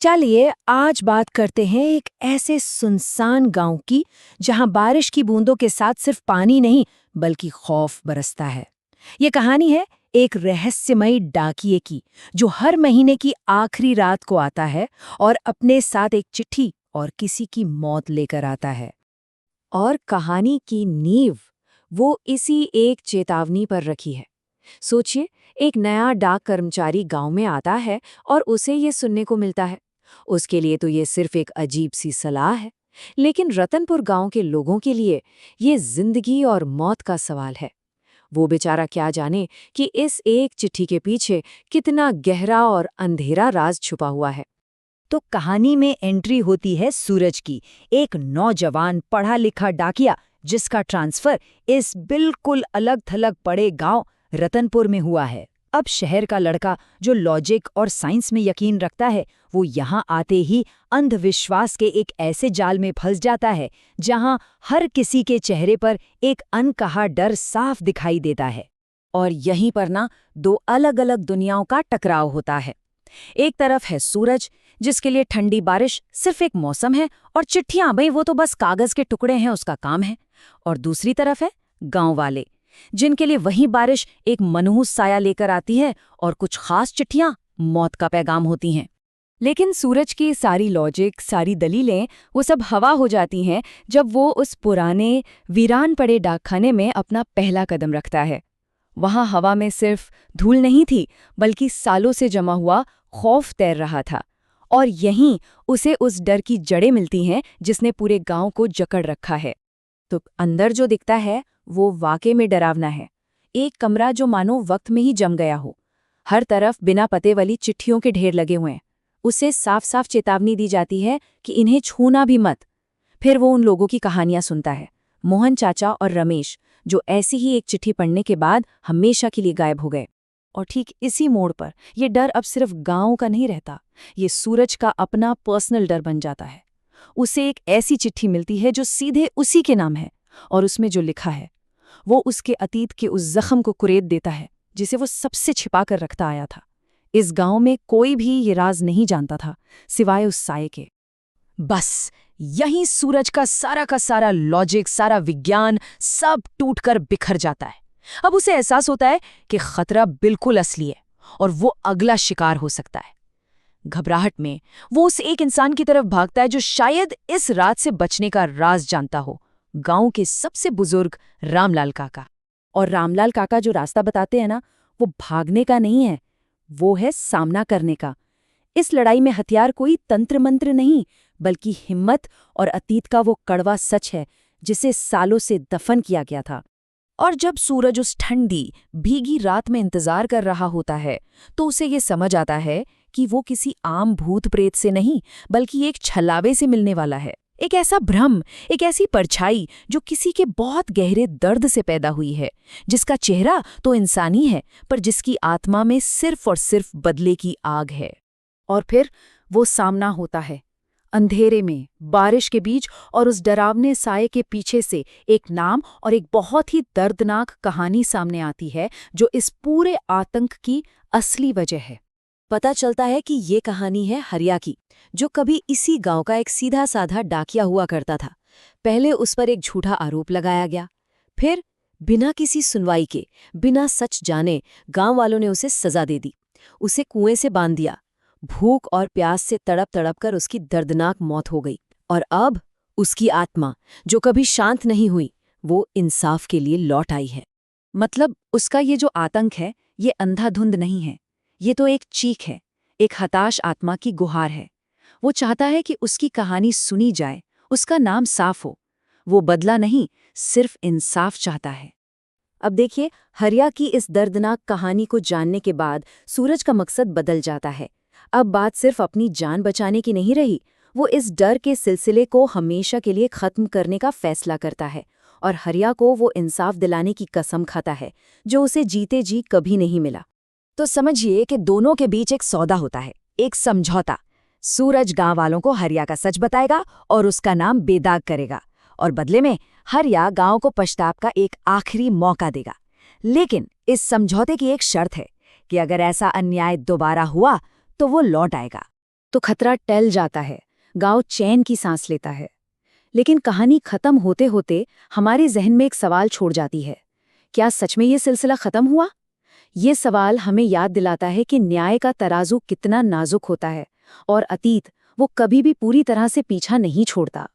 चलिए आज बात करते हैं एक ऐसे सुनसान गांव की जहां बारिश की बूंदों के साथ सिर्फ पानी नहीं बल्कि खौफ बरसता है। ये कहानी है एक रहस्यमयी डाकिये की जो हर महीने की आखिरी रात को आता है और अपने साथ एक चिट्ठी और किसी की मौत लेकर आता है। और कहानी की नींव वो इसी एक चेतावनी पर रखी है। सोचिए, एक नया डाक कर्मचारी गांव में आता है और उसे ये सुनने को मिलता है। उसके लिए तो ये सिर्फ एक अजीब सी सलाह है, लेकिन रतनपुर गांव के लोगों के लिए ये जिंदगी और मौत का सवाल है। वो बेचारा क्या जाने कि इस एक चिट्ठी के पीछे कितना गहरा और अंधेरा राज छुपा हुआ है। तो कहानी में एंट्री होती है सूरज की, एक नौजवान पढ़ा लिखा डाकिया जिसका ट्रांसफर इस बिल्कुल अलग थलग पड़े गांव रतनपुर में हुआ है। अब शहर का लड़का जो लॉजिक और साइंस में यकीन रखता है, वो यहाँ आते ही अंधविश्वास के एक ऐसे जाल में फंस जाता है जहाँ हर किसी के चेहरे पर एक अनकहा डर साफ दिखाई देता है। और यहीं पर ना दो अलग अलग दुनियाओं का टकराव होता है। एक तरफ है सूरज, जिसके लिए ठंडी बारिश सिर्फ एक मौसम है और चिट्ठियां भाई वो तो बस कागज के टुकड़े हैं, उसका काम है। और दूसरी तरफ है गांव वाले, जिनके लिए वही बारिश एक मनहूस साया लेकर आती है और कुछ खास चिट्ठियां मौत का पैगाम होती हैं। लेकिन सूरज की सारी लॉजिक, सारी दलीलें वो सब हवा हो जाती हैं जब वो उस पुराने वीरान पड़े डाकखाने में अपना पहला कदम रखता है। वहां हवा में सिर्फ धूल नहीं थी, बल्कि सालों से जमा हुआ खौफ तैर रहा था। और यहीं उसे उस डर की जड़ें मिलती हैं जिसने पूरे गांव को जकड़ रखा है। तो अंदर जो दिखता है वो वाकई में डरावना है। एक कमरा जो मानो वक्त में ही जम गया हो। हर तरफ बिना पते वाली चिट्ठियों के ढेर लगे हुए हैं। उसे साफ साफ चेतावनी दी जाती है कि इन्हें छूना भी मत। फिर वो उन लोगों की कहानियां सुनता है, मोहन चाचा और रमेश, जो ऐसी ही एक चिट्ठी पढ़ने के बाद हमेशा के लिए गायब हो गए। और ठीक इसी मोड़ पर यह डर अब सिर्फ गांव का नहीं रहता, ये सूरज का अपना पर्सनल डर बन जाता है। उसे एक ऐसी चिट्ठी मिलती है जो सीधे उसी के नाम है, और उसमें जो लिखा है वो उसके अतीत के उस जख्म को कुरेद देता है जिसे वो सबसे छिपा कर रखता आया था। इस गांव में कोई भी ये राज नहीं जानता था सिवाय उस साये के। बस यहीं सूरज का सारा लॉजिक, सारा विज्ञान सब टूटकर बिखर जाता है। अब उसे एहसास होता है कि खतरा बिल्कुल असली है और वो अगला शिकार हो सकता है। घबराहट में वो उस एक इंसान की तरफ भागता है जो शायद इस रात से बचने का राज जानता हो, गांव के सबसे बुजुर्ग रामलाल काका। और रामलाल काका जो रास्ता बताते हैं ना, वो भागने का नहीं है, वो है सामना करने का। इस लड़ाई में हथियार कोई तंत्र मंत्र नहीं, बल्कि हिम्मत और अतीत का वो कड़वा सच है जिसे सालों से दफन किया गया था। और जब सूरज उस ठंडी भीगी रात में इंतजार कर रहा होता है, तो उसे ये समझ आता है कि वो किसी आम भूत प्रेत से नहीं, बल्कि एक छलावे से मिलने वाला है। एक ऐसा भ्रम, एक ऐसी परछाई जो किसी के बहुत गहरे दर्द से पैदा हुई है, जिसका चेहरा तो इंसानी है पर जिसकी आत्मा में सिर्फ और सिर्फ बदले की आग है। और फिर वो सामना होता है, अंधेरे में, बारिश के बीच, और उस डरावने साये के पीछे से एक नाम और एक बहुत ही दर्दनाक कहानी सामने आती है जो इस पूरे आतंक की असली वजह है। पता चलता है कि ये कहानी है हरिया की, जो कभी इसी गांव का एक सीधा साधा डाकिया हुआ करता था। पहले उस पर एक झूठा आरोप लगाया गया, फिर बिना किसी सुनवाई के, बिना सच जाने गांव वालों ने उसे सजा दे दी। उसे कुएं से बांध दिया। भूख और प्यास से तड़प तड़प कर उसकी दर्दनाक मौत हो गई। और अब उसकी आत्मा, जो कभी शांत नहीं हुई, वो इंसाफ के लिए लौट आई है। मतलब उसका ये जो आतंक है, ये अंधाधुंध नहीं है, ये तो एक चीख है, एक हताश आत्मा की गुहार है। वो चाहता है कि उसकी कहानी सुनी जाए, उसका नाम साफ हो। वो बदला नहीं, सिर्फ इंसाफ चाहता है। अब देखिए, हरिया की इस दर्दनाक कहानी को जानने के बाद सूरज का मकसद बदल जाता है। अब बात सिर्फ अपनी जान बचाने की नहीं रही, वो इस डर के सिलसिले को हमेशा के लिए खत्म करने का फैसला करता है। और हरिया को वो इंसाफ दिलाने की कसम खाता है जो उसे जीते जी कभी नहीं मिला। तो समझिए कि दोनों के बीच एक सौदा होता है, एक समझौता। सूरज गांव वालों को हरिया का सच बताएगा और उसका नाम बेदाग करेगा, और बदले में हरिया गांव को पछताव का एक आखिरी मौका देगा। लेकिन इस समझौते की एक शर्त है कि अगर ऐसा अन्याय दोबारा हुआ तो वो लौट आएगा। तो खतरा टल जाता है, गांव चैन की सांस लेता है। लेकिन कहानी खत्म होते होते हमारे जहन में एक सवाल छोड़ जाती है, क्या सच में ये सिलसिला खत्म हुआ? ये सवाल हमें याद दिलाता है कि न्याय का तराजू कितना नाजुक होता है और अतीत वो कभी भी पूरी तरह से पीछा नहीं छोड़ता।